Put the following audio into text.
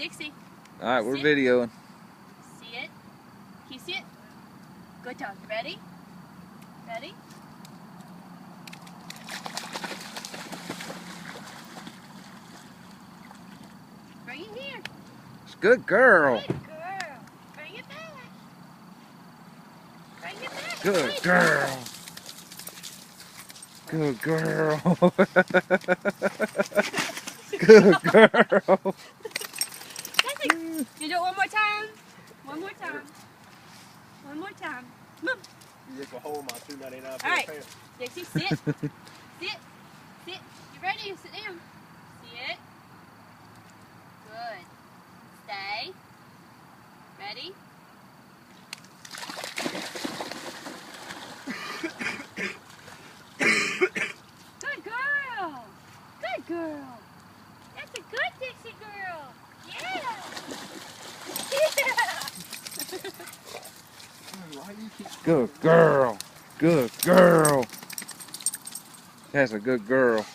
Dixie. Alright, we're Sit. videoing. See it? Can you see it? Good dog. Ready? Ready? Bring it here. It's a good girl. Good girl. Bring it back. Bring it back. Good girl. Good girl. Good girl. That's it. You do it one more time. One more time. One more time. Come on. You just will hold my $2.99 All right. pants. Dixie, sit. Sit. Sit. You ready? Sit down. Sit. Good. Stay. Ready? Good girl. Good girl. That's a good Dixie girl. Yeah. Yeah. Good girl. Good girl. That's a good girl.